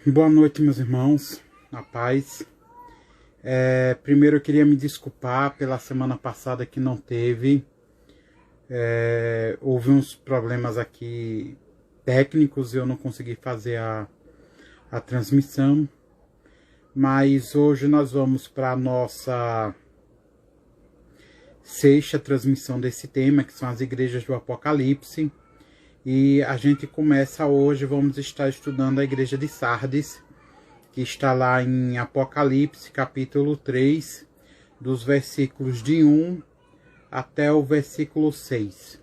Boa noite, meus irmãos, na paz. Primeiro eu queria me desculpar pela semana passada que não teve. Houve uns problemas aqui técnicos e eu não consegui fazer a transmissão. Mas hoje nós vamos para a nossa sexta transmissão desse tema, que são as igrejas do Apocalipse. E a gente começa hoje, vamos estar estudando a igreja de Sardes, que está lá em Apocalipse, capítulo 3, dos versículos de 1 até o versículo 6.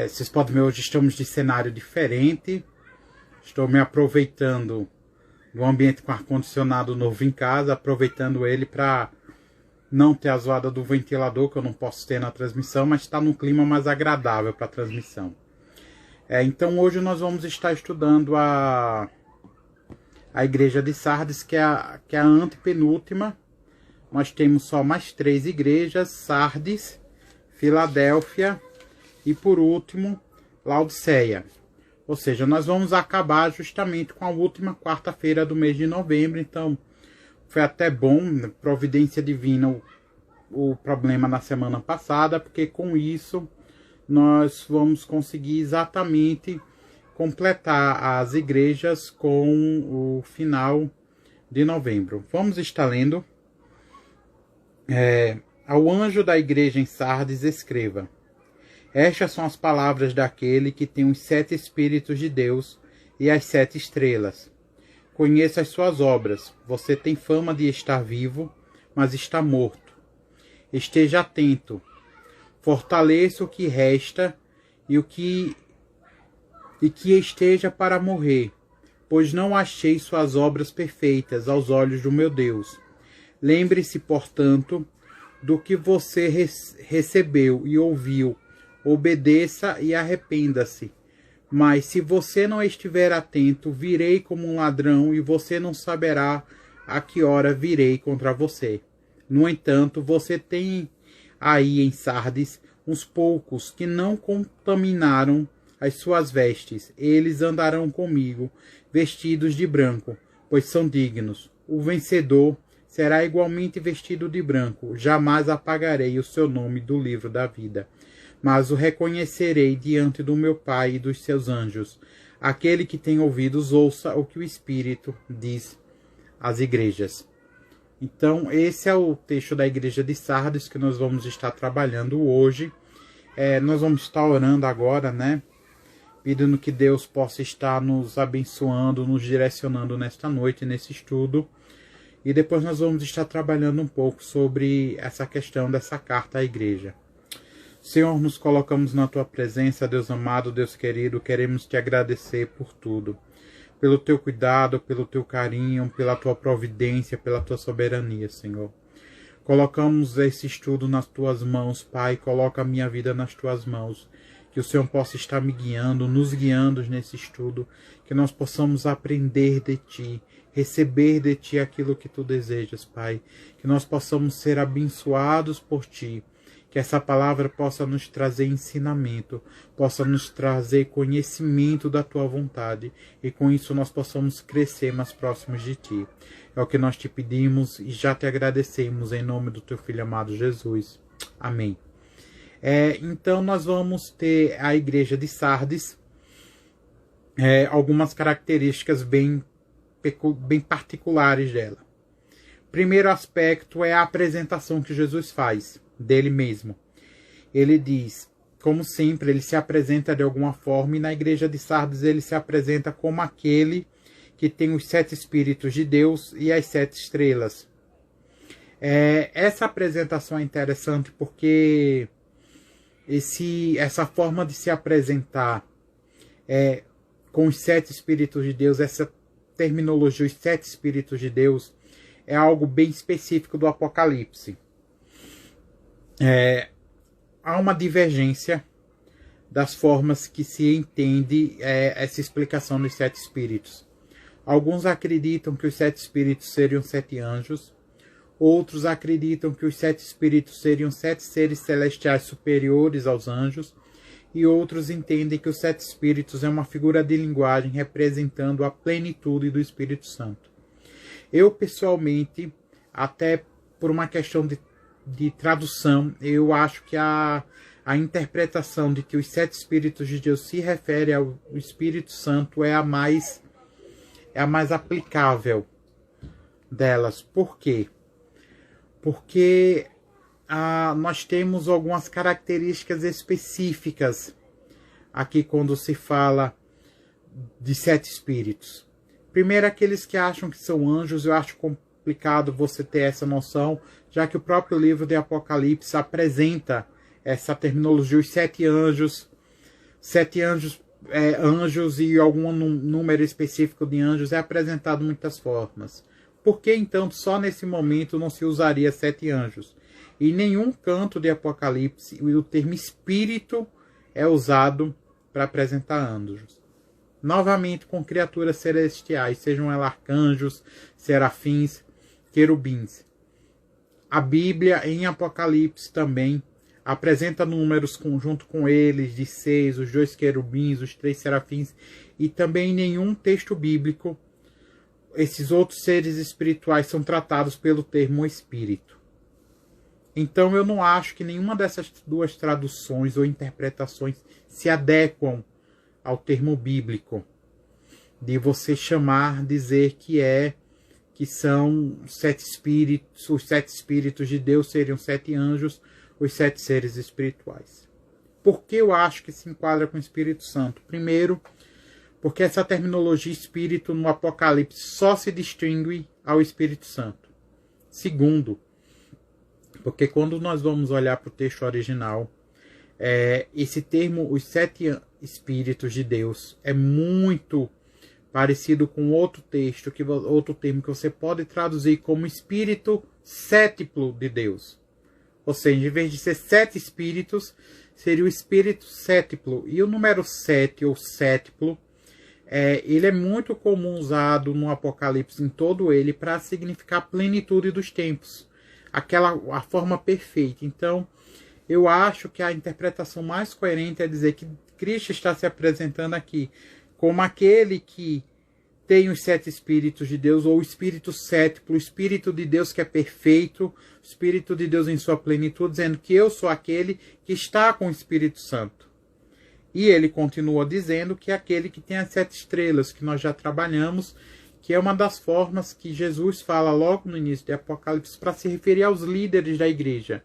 Vocês podem ver, hoje estamos de cenário diferente. Estou me aproveitando do ambiente com ar-condicionado novo em casa, aproveitando ele para não ter a zoada do ventilador, que eu não posso ter na transmissão, mas está num clima mais agradável para a transmissão. Então hoje nós vamos estar estudando a igreja de Sardes, que é a antepenúltima. Nós temos só mais 3 igrejas: Sardes, Filadélfia e, por último, Laodiceia. Ou seja, nós vamos acabar justamente com a última quarta-feira do mês de novembro. Então foi até bom, providência divina, o problema na semana passada, porque com isso nós vamos conseguir exatamente completar as igrejas com o final de novembro. Vamos estar lendo. Ao anjo da igreja em Sardes escreva: estas são as palavras daquele que tem os 7 Espíritos de Deus e as 7 estrelas. Conheça as suas obras. Você tem fama de estar vivo, mas está morto. Esteja atento. Fortaleça o que resta e que esteja para morrer, pois não achei suas obras perfeitas aos olhos do meu Deus. Lembre-se, portanto, do que você recebeu e ouviu. Obedeça e arrependa-se. Mas se você não estiver atento, virei como um ladrão e você não saberá a que hora virei contra você. No entanto, você tem aí em Sardes uns poucos que não contaminaram as suas vestes. Eles andarão comigo, vestidos de branco, pois são dignos. O vencedor será igualmente vestido de branco. Jamais apagarei o seu nome do livro da vida, mas o reconhecerei diante do meu Pai e dos seus anjos. Aquele que tem ouvidos, ouça o que o Espírito diz às igrejas. Então, esse é o texto da igreja de Sardes que nós vamos estar trabalhando hoje. Nós vamos estar orando agora, né? Pedindo que Deus possa estar nos abençoando, nos direcionando nesta noite, nesse estudo. E depois nós vamos estar trabalhando um pouco sobre essa questão dessa carta à igreja. Senhor, nos colocamos na Tua presença, Deus amado, Deus querido. Queremos Te agradecer por tudo. Pelo Teu cuidado, pelo Teu carinho, pela Tua providência, pela Tua soberania, Senhor. Colocamos esse estudo nas Tuas mãos, Pai. Coloca a minha vida nas Tuas mãos. Que o Senhor possa estar me guiando, nos guiando nesse estudo. Que nós possamos aprender de Ti, receber de Ti aquilo que Tu desejas, Pai. Que nós possamos ser abençoados por Ti. Que essa palavra possa nos trazer ensinamento, possa nos trazer conhecimento da Tua vontade. E com isso nós possamos crescer mais próximos de Ti. É o que nós Te pedimos e já Te agradecemos em nome do Teu Filho amado Jesus. Amém. Então nós vamos ter a igreja de Sardes, algumas características bem particulares dela. Primeiro aspecto é a apresentação que Jesus faz dele mesmo. Ele diz, como sempre, ele se apresenta de alguma forma, e na igreja de Sardes ele se apresenta como aquele que tem os 7 Espíritos de Deus e as 7 estrelas. Essa apresentação é interessante porque essa forma de se apresentar com os 7 Espíritos de Deus, essa terminologia, os 7 Espíritos de Deus, é algo bem específico do Apocalipse. Há uma divergência das formas que se entende essa explicação dos 7 Espíritos. Alguns acreditam que os 7 Espíritos seriam 7 anjos. Outros acreditam que os 7 Espíritos seriam 7 seres celestiais superiores aos anjos. e outros entendem que os 7 Espíritos é uma figura de linguagem representando a plenitude do Espírito Santo. Eu, pessoalmente, até por uma questão de tradução, eu acho que a interpretação de que os 7 Espíritos de Deus se refere ao Espírito Santo é a mais aplicável delas. Por quê? Porque nós temos algumas características específicas aqui quando se fala de 7 Espíritos. Primeiro, aqueles que acham que são anjos. Eu acho complicado você ter essa noção, já que o próprio livro de Apocalipse apresenta essa terminologia, os 7 anjos. 7 anjos, anjos e algum número específico de anjos é apresentado de muitas formas. Por que então só nesse momento não se usaria 7 anjos? Em nenhum canto de Apocalipse o termo espírito é usado para apresentar anjos. Novamente com criaturas celestiais, sejam elas arcanjos, serafins, querubins. A Bíblia em Apocalipse também apresenta números junto com eles de 6, os 2 querubins, os 3 serafins, e também em nenhum texto bíblico esses outros seres espirituais são tratados pelo termo espírito. Então eu não acho que nenhuma dessas duas traduções ou interpretações se adequam ao termo bíblico, de você dizer que são 7 espíritos, os 7 espíritos de Deus seriam 7 anjos, os 7 seres espirituais. Por que eu acho que se enquadra com o Espírito Santo? Primeiro, porque essa terminologia espírito no Apocalipse só se distingue ao Espírito Santo. Segundo, porque quando nós vamos olhar para o texto original, esse termo, os 7 Espíritos de Deus, é muito parecido com outro termo que você pode traduzir como Espírito Sétiplo de Deus. Ou seja, em vez de ser 7 Espíritos, seria o Espírito Sétiplo. E o número 7 ou sétiplo, ele é muito comum usado no Apocalipse, em todo ele, para significar a plenitude dos tempos. A forma perfeita. Então, eu acho que a interpretação mais coerente é dizer que Cristo está se apresentando aqui como aquele que tem os 7 Espíritos de Deus, ou o Espírito Sétiplo, o Espírito de Deus que é perfeito, o Espírito de Deus em sua plenitude, dizendo que eu sou aquele que está com o Espírito Santo. E ele continua dizendo que é aquele que tem as 7 estrelas, que nós já trabalhamos, que é uma das formas que Jesus fala logo no início de Apocalipse para se referir aos líderes da igreja.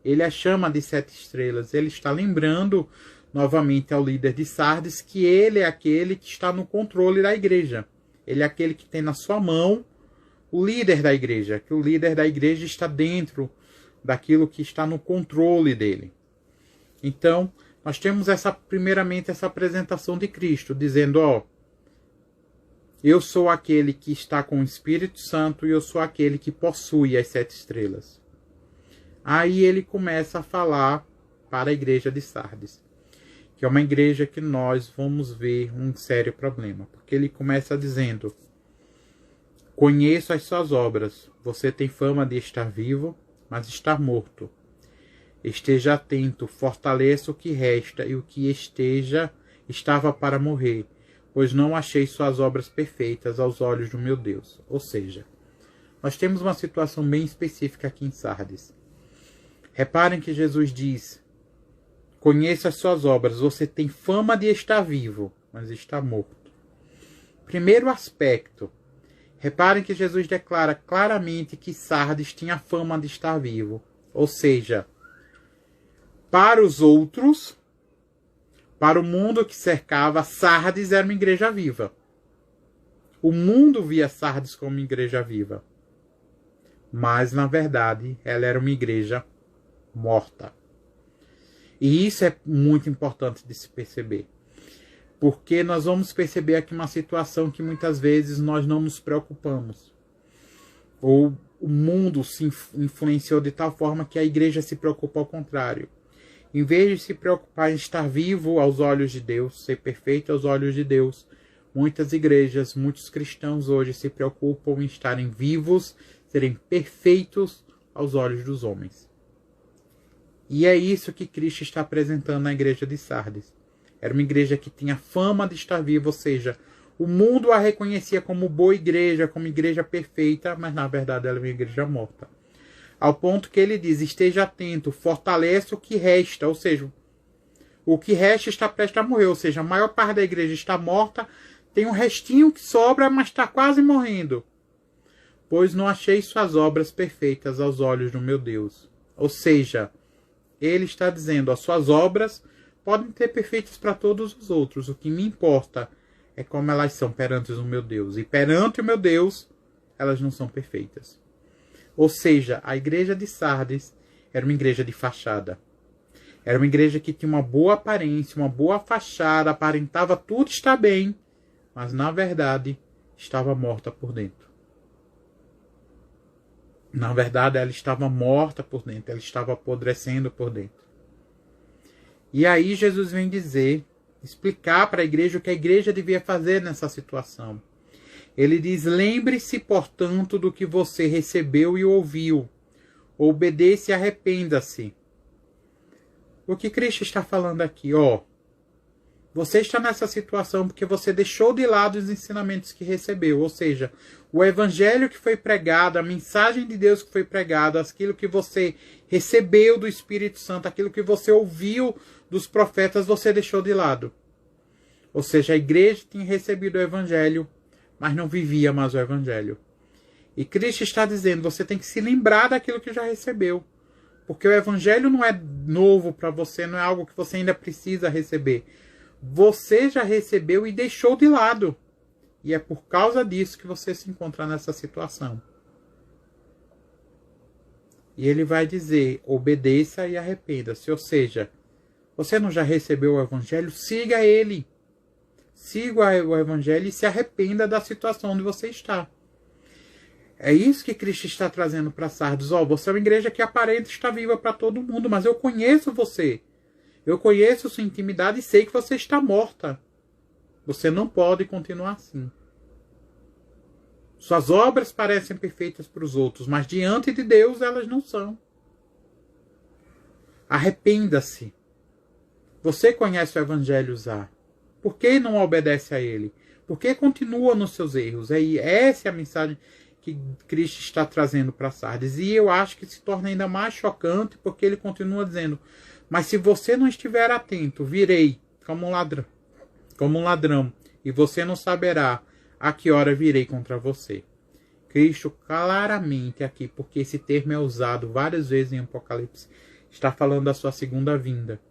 Ele a chama de 7 estrelas. Ele está lembrando novamente ao líder de Sardes que ele é aquele que está no controle da igreja. Ele é aquele que tem na sua mão o líder da igreja, que o líder da igreja está dentro daquilo que está no controle dele. Então, nós temos primeiramente essa apresentação de Cristo, dizendo, eu sou aquele que está com o Espírito Santo e eu sou aquele que possui as 7 estrelas. Aí ele começa a falar para a igreja de Sardes, que é uma igreja que nós vamos ver um sério problema. Porque ele começa dizendo, conheço as suas obras, você tem fama de estar vivo, mas está morto. Esteja atento, fortaleça o que resta e o que estava para morrer, pois não achei suas obras perfeitas aos olhos do meu Deus. Ou seja, nós temos uma situação bem específica aqui em Sardes. Reparem que Jesus diz, conheça as suas obras, você tem fama de estar vivo, mas está morto. Primeiro aspecto, reparem que Jesus declara claramente que Sardes tinha fama de estar vivo. Ou seja, para os outros, para o mundo que cercava, Sardes era uma igreja viva. O mundo via Sardes como uma igreja viva. Mas, na verdade, ela era uma igreja morta. E isso é muito importante de se perceber. Porque nós vamos perceber aqui uma situação que muitas vezes nós não nos preocupamos. Ou o mundo se influenciou de tal forma que a igreja se preocupa ao contrário. Em vez de se preocupar em estar vivo aos olhos de Deus, ser perfeito aos olhos de Deus, muitas igrejas, muitos cristãos hoje se preocupam em estarem vivos, serem perfeitos aos olhos dos homens. E é isso que Cristo está apresentando na igreja de Sardes. Era uma igreja que tinha fama de estar viva, ou seja, o mundo a reconhecia como boa igreja, como igreja perfeita, mas na verdade ela é uma igreja morta. Ao ponto que ele diz, esteja atento, fortalece o que resta, ou seja, o que resta está prestes a morrer, ou seja, a maior parte da igreja está morta, tem um restinho que sobra, mas está quase morrendo. Pois não achei suas obras perfeitas aos olhos do meu Deus. Ou seja, ele está dizendo, as suas obras podem ser perfeitas para todos os outros. O que me importa é como elas são perante o meu Deus. E perante o meu Deus, elas não são perfeitas. Ou seja, a igreja de Sardes era uma igreja de fachada. Era uma igreja que tinha uma boa aparência, uma boa fachada, aparentava tudo estar bem, mas na verdade estava morta por dentro. Na verdade ela estava morta por dentro, ela estava apodrecendo por dentro. E aí Jesus vem dizer, explicar para a igreja o que a igreja devia fazer nessa situação. Ele diz, lembre-se, portanto, do que você recebeu e ouviu. Obedeça e arrependa-se. O que Cristo está falando aqui? Você está nessa situação porque você deixou de lado os ensinamentos que recebeu. Ou seja, o evangelho que foi pregado, a mensagem de Deus que foi pregada, aquilo que você recebeu do Espírito Santo, aquilo que você ouviu dos profetas, você deixou de lado. Ou seja, a igreja tinha recebido o evangelho, mas não vivia mais o evangelho. E Cristo está dizendo, você tem que se lembrar daquilo que já recebeu. Porque o evangelho não é novo para você, não é algo que você ainda precisa receber. Você já recebeu e deixou de lado. E é por causa disso que você se encontra nessa situação. E ele vai dizer, obedeça e arrependa-se. Ou seja, você não já recebeu o evangelho? Siga ele. Siga o evangelho e se arrependa da situação onde você está. É isso que Cristo está trazendo para Sardes. Você é uma igreja que aparenta estar viva para todo mundo, mas eu conheço você. Eu conheço sua intimidade e sei que você está morta. Você não pode continuar assim. Suas obras parecem perfeitas para os outros, mas diante de Deus elas não são. Arrependa-se. Você conhece o evangelho já. Por que não obedece a ele? Por que continua nos seus erros? Essa é a mensagem que Cristo está trazendo para Sardes. E eu acho que se torna ainda mais chocante porque ele continua dizendo, mas se você não estiver atento, virei como um ladrão, e você não saberá a que hora virei contra você. Cristo claramente aqui, porque esse termo é usado várias vezes em Apocalipse, está falando da sua segunda vinda.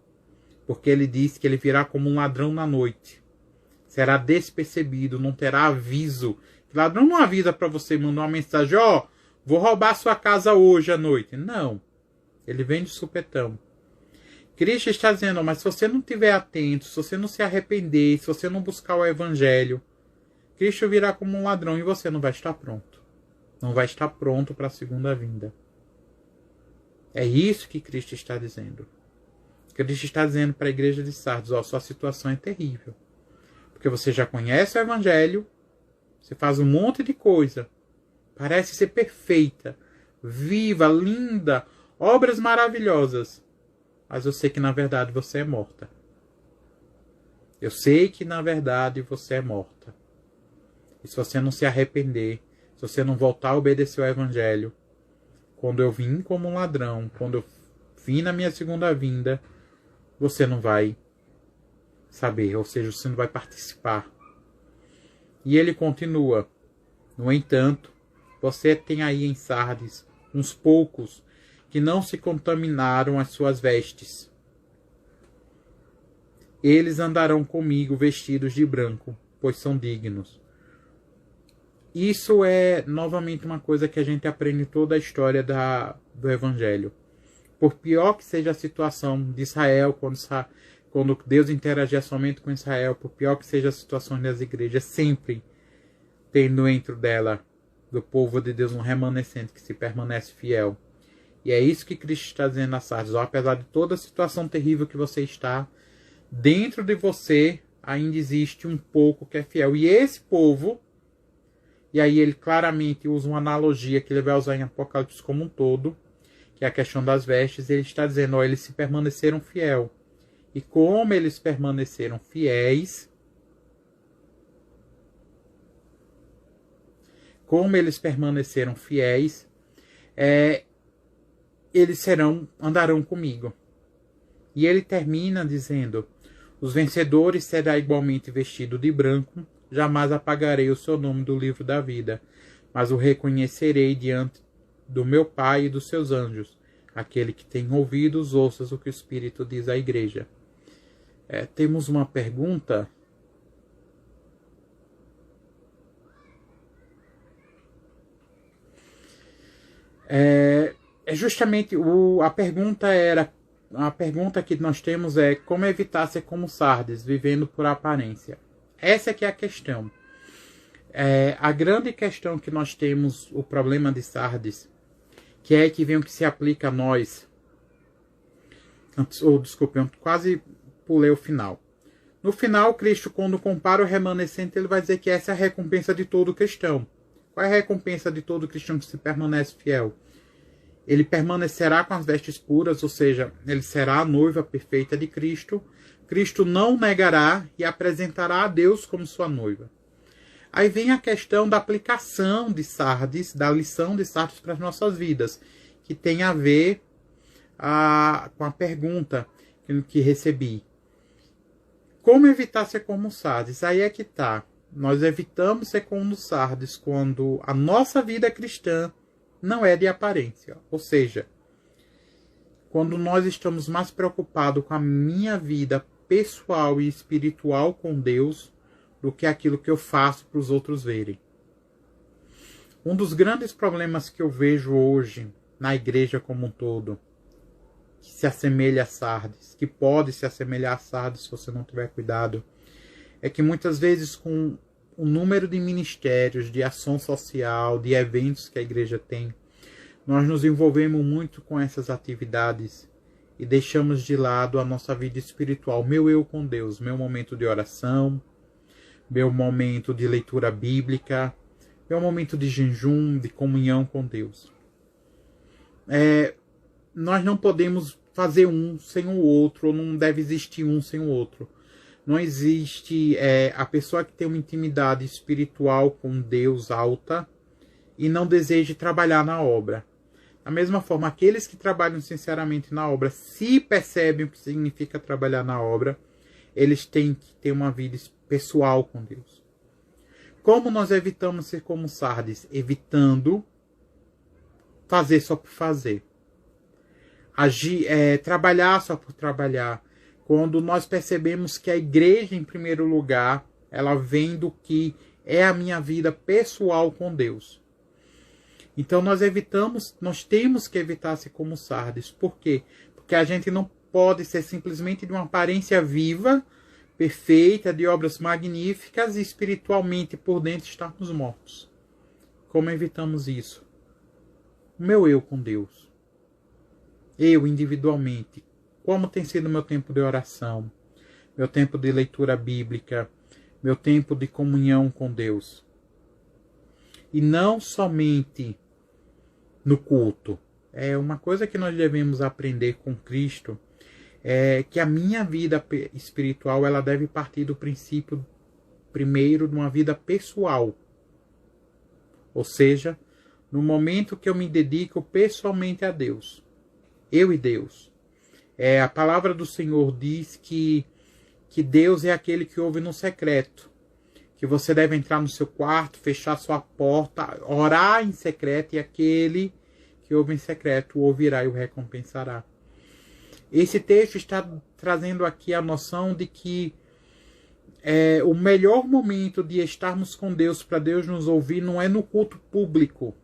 Porque ele diz que ele virá como um ladrão na noite. Será despercebido, não terá aviso. O ladrão não avisa para você, mandar uma mensagem, vou roubar sua casa hoje à noite. Não. Ele vem de supetão. Cristo está dizendo, mas se você não estiver atento, se você não se arrepender, se você não buscar o evangelho, Cristo virá como um ladrão e você não vai estar pronto. Não vai estar pronto para a segunda vinda. É isso que Cristo está dizendo. Cristo está dizendo para a igreja de Sardes, sua situação é terrível. Porque você já conhece o evangelho, você faz um monte de coisa, parece ser perfeita, viva, linda, obras maravilhosas. Mas eu sei que na verdade você é morta. Eu sei que na verdade você é morta. E se você não se arrepender, se você não voltar a obedecer ao evangelho, quando eu vim como um ladrão, quando eu vim na minha segunda vinda, você não vai saber, ou seja, você não vai participar. E ele continua. No entanto, você tem aí em Sardes uns poucos que não se contaminaram as suas vestes. Eles andarão comigo vestidos de branco, pois são dignos. Isso é novamente uma coisa que a gente aprende em toda a história do Evangelho. Por pior que seja a situação de Israel, quando Deus interagia somente com Israel, por pior que seja a situação das igrejas, sempre tendo dentro dela, do povo de Deus, um remanescente que se permanece fiel. E é isso que Cristo está dizendo a Sardes. Apesar de toda a situação terrível que você está, dentro de você ainda existe um pouco que é fiel. E esse povo, e aí ele claramente usa uma analogia que ele vai usar em Apocalipse como um todo, que é a questão das vestes, ele está dizendo, ó, eles se permaneceram fiel. E como eles permaneceram fiéis, eles andarão comigo. E ele termina dizendo, os vencedores será igualmente vestido de branco, jamais apagarei o seu nome do livro da vida, mas o reconhecerei diante do meu Pai e dos seus anjos. Aquele que tem ouvidos, ouça o que o Espírito diz à igreja. Temos uma pergunta. Justamente a pergunta que nós temos é como evitar ser como Sardes, vivendo por aparência. Essa que é a questão. A grande questão que nós temos, o problema de Sardes, que vem o que se aplica a nós. Desculpe, eu quase pulei o final. No final, Cristo, quando compara o remanescente, ele vai dizer que essa é a recompensa de todo cristão. Qual é a recompensa de todo cristão que se permanece fiel? Ele permanecerá com as vestes puras, ou seja, ele será a noiva perfeita de Cristo. Cristo não negará e apresentará a Deus como sua noiva. Aí vem a questão da aplicação de Sardes, da lição de Sardes para as nossas vidas, que tem a ver com a pergunta que recebi. Como evitar ser como Sardes? Aí é que está. Nós evitamos ser como Sardes quando a nossa vida cristã não é de aparência. Ou seja, quando nós estamos mais preocupados com a minha vida pessoal e espiritual com Deus do que aquilo que eu faço para os outros verem. Um dos grandes problemas que eu vejo hoje na igreja como um todo, que se assemelha a Sardes, que pode se assemelhar a Sardes se você não tiver cuidado, é que muitas vezes com o número de ministérios, de ação social, de eventos que a igreja tem, nós nos envolvemos muito com essas atividades e deixamos de lado a nossa vida espiritual, meu eu com Deus, meu momento de oração, meu momento de leitura bíblica, meu momento de jejum, de comunhão com Deus. Nós não podemos fazer um sem o outro, ou não deve existir um sem o outro. Não existe a pessoa que tem uma intimidade espiritual com Deus alta e não deseja trabalhar na obra. Da mesma forma, aqueles que trabalham sinceramente na obra, se percebem o que significa trabalhar na obra, eles têm que ter uma vida pessoal com Deus. Como nós evitamos ser como Sardes? Evitando fazer só por fazer. Trabalhar só por trabalhar. Quando nós percebemos que a igreja, em primeiro lugar, ela vem do que é a minha vida pessoal com Deus. Então nós temos que evitar ser como Sardes. Por quê? Porque a gente não pode ser simplesmente de uma aparência viva, perfeita, de obras magníficas e espiritualmente por dentro estarmos mortos. Como evitamos isso? O meu eu com Deus. Eu individualmente. Como tem sido meu tempo de oração, meu tempo de leitura bíblica, meu tempo de comunhão com Deus. E não somente no culto. É uma coisa que nós devemos aprender com Cristo, é que a minha vida espiritual ela deve partir do princípio, primeiro, de uma vida pessoal. Ou seja, no momento que eu me dedico pessoalmente a Deus. Eu e Deus. A palavra do Senhor diz que Deus é aquele que ouve no secreto. Que você deve entrar no seu quarto, fechar sua porta, orar em secreto, e aquele que ouve em secreto o ouvirá e o recompensará. Esse texto está trazendo aqui a noção de que o melhor momento de estarmos com Deus, para Deus nos ouvir, não é no culto público.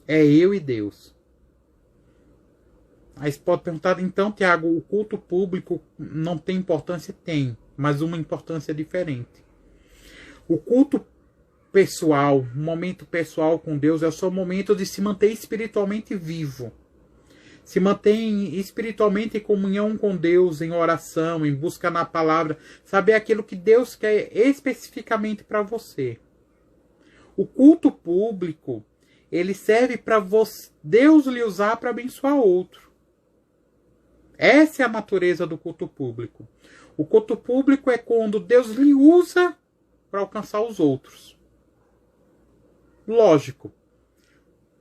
É eu e Deus. Aí você pode perguntar, então, Tiago, o culto público não tem importância? Tem, mas uma importância diferente. O culto pessoal, o momento pessoal com Deus, é o seu momento de se manter espiritualmente vivo. Se mantém espiritualmente em comunhão com Deus, em oração, em busca na palavra, saber aquilo que Deus quer especificamente para você. O culto público, ele serve para Deus lhe usar para abençoar outro. Essa é a natureza do culto público. O culto público é quando Deus lhe usa para alcançar os outros. Lógico.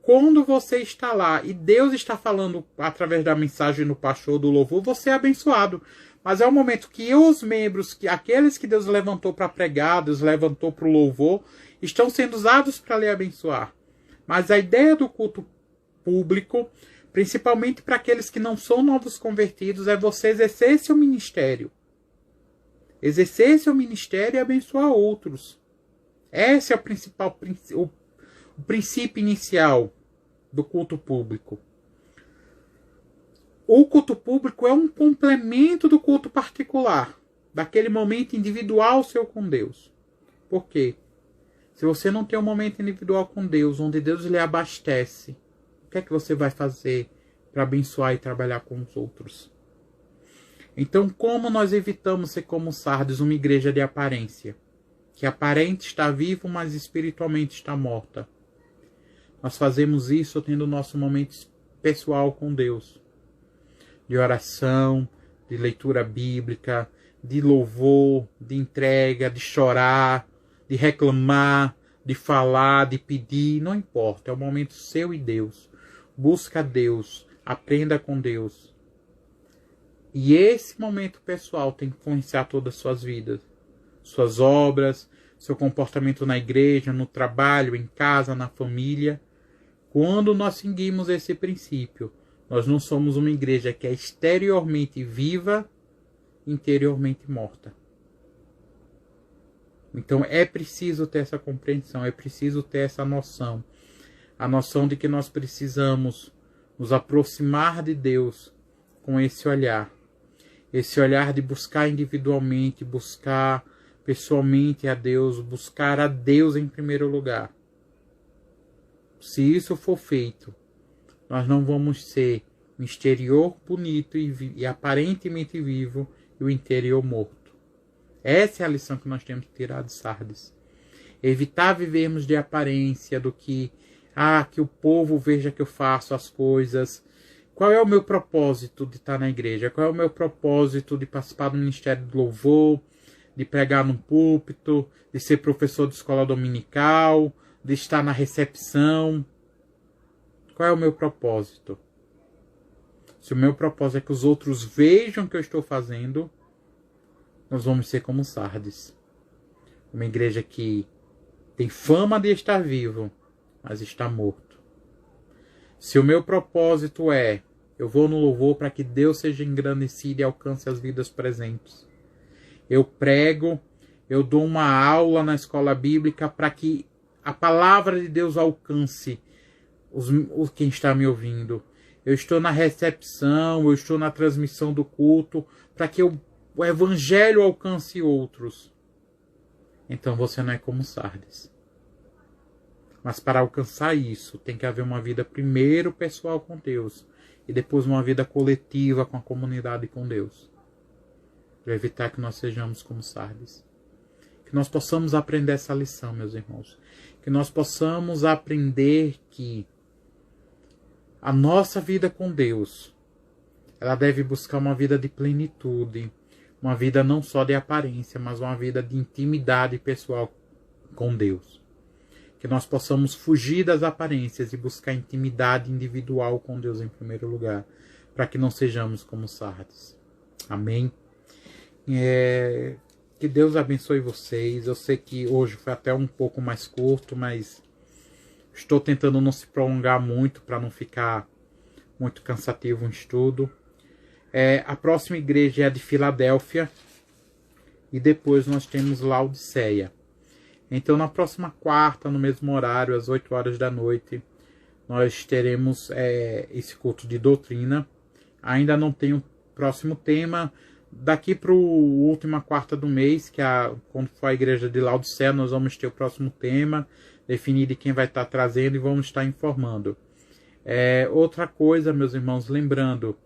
Quando você está lá e Deus está falando através da mensagem do pastor, do louvor, você é abençoado. Mas é o momento que os membros, aqueles que Deus levantou para pregar, Deus levantou para o louvor, estão sendo usados para lhe abençoar. Mas a ideia do culto público, principalmente para aqueles que não são novos convertidos, é você exercer seu ministério. Exercer seu ministério e abençoar outros. Esse é o principal, o princípio inicial do culto público. O culto público é um complemento do culto particular, daquele momento individual seu com Deus. Por quê? Se você não tem um momento individual com Deus, onde Deus lhe abastece, o que é que você vai fazer para abençoar e trabalhar com os outros? Então, como nós evitamos ser como Sardes, uma igreja de aparência, que aparente está vivo, mas espiritualmente está morta? Nós fazemos isso tendo nosso momento pessoal com Deus, de oração, de leitura bíblica, de louvor, de entrega, de chorar, de reclamar, de falar, de pedir, não importa, é o momento seu e Deus. Busca Deus, aprenda com Deus. E esse momento pessoal tem que influenciar todas as suas vidas, suas obras, seu comportamento na igreja, no trabalho, em casa, na família. Quando nós seguimos esse princípio, nós não somos uma igreja que é exteriormente viva, interiormente morta. Então é preciso ter essa compreensão, é preciso ter essa noção. A noção de que nós precisamos nos aproximar de Deus com esse olhar. Esse olhar de buscar individualmente, buscar pessoalmente a Deus, buscar a Deus em primeiro lugar. Se isso for feito, nós não vamos ser o exterior bonito e aparentemente vivo e o interior morto. Essa é a lição que nós temos que tirar de Sardes. Evitar vivermos de aparência, do que o povo veja que eu faço as coisas. Qual é o meu propósito de estar na igreja? Qual é o meu propósito de participar do ministério do louvor, de pregar num púlpito, de ser professor de escola dominical, de estar na recepção? Qual é o meu propósito? Se o meu propósito é que os outros vejam o que eu estou fazendo, nós vamos ser como Sardes. Uma igreja que tem fama de estar vivo, mas está morto. Se o meu propósito é, eu vou no louvor para que Deus seja engrandecido e alcance as vidas presentes. Eu prego, eu dou uma aula na escola bíblica para que a palavra de Deus alcance quem está me ouvindo. Eu estou na recepção, eu estou na transmissão do culto para que o evangelho alcance outros. Então você não é como Sardes. Mas para alcançar isso, tem que haver uma vida primeiro pessoal com Deus e depois uma vida coletiva com a comunidade com Deus. Para evitar que nós sejamos como Sardes. Que nós possamos aprender essa lição, meus irmãos. Que nós possamos aprender que a nossa vida com Deus, ela deve buscar uma vida de plenitude. Uma vida não só de aparência, mas uma vida de intimidade pessoal com Deus. Que nós possamos fugir das aparências e buscar intimidade individual com Deus em primeiro lugar. Para que não sejamos como Sardes. Amém? Que Deus abençoe vocês. Eu sei que hoje foi até um pouco mais curto, mas estou tentando não se prolongar muito para não ficar muito cansativo o estudo. A próxima igreja é a de Filadélfia. E depois nós temos Laodiceia. Então na próxima quarta, no mesmo horário, às 8 horas da noite, nós teremos esse culto de doutrina. Ainda não tem o próximo tema. Daqui para a última quarta do mês, que é quando for a igreja de Laodiceia, nós vamos ter o próximo tema, definir de quem vai estar trazendo e vamos estar informando. Outra coisa, meus irmãos, lembrando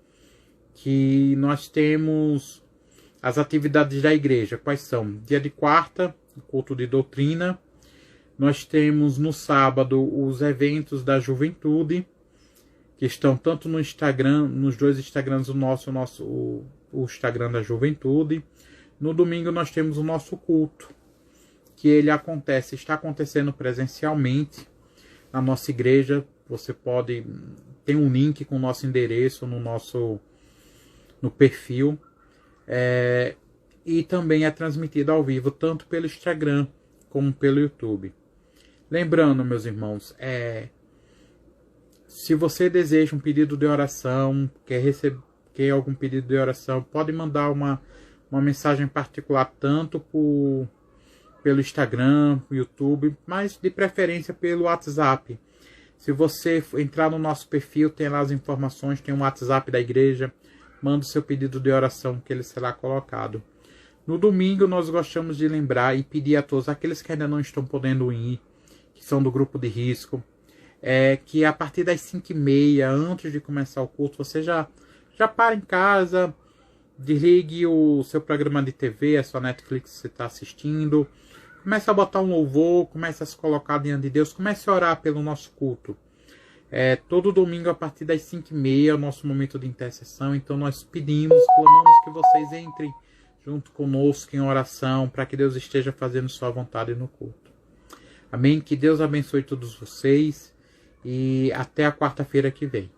que nós temos as atividades da igreja. Quais são? Dia de quarta, culto de doutrina. Nós temos no sábado os eventos da juventude, que estão tanto no Instagram, nos dois Instagrams, o Instagram da juventude. No domingo nós temos o nosso culto, que ele está acontecendo presencialmente na nossa igreja. Você pode, tem um link com o nosso endereço no perfil. E também é transmitido ao vivo, tanto pelo Instagram como pelo YouTube. Lembrando, meus irmãos, se você deseja um pedido de oração, quer algum pedido de oração, pode mandar uma mensagem particular, tanto pelo Instagram, YouTube, mas de preferência pelo WhatsApp. Se você entrar no nosso perfil, tem lá as informações, tem o WhatsApp da igreja, manda o seu pedido de oração que ele será colocado. No domingo nós gostamos de lembrar e pedir a todos aqueles que ainda não estão podendo ir, que são do grupo de risco, que a partir das 5h30, antes de começar o culto, você já para em casa, desligue o seu programa de TV, a sua Netflix que você está assistindo, comece a botar um louvor, comece a se colocar diante de Deus, comece a orar pelo nosso culto. Todo domingo a partir das 5h30 é o nosso momento de intercessão, então nós pedimos, clamamos que vocês entrem junto conosco em oração, para que Deus esteja fazendo sua vontade no culto. Amém? Que Deus abençoe todos vocês e até a quarta-feira que vem.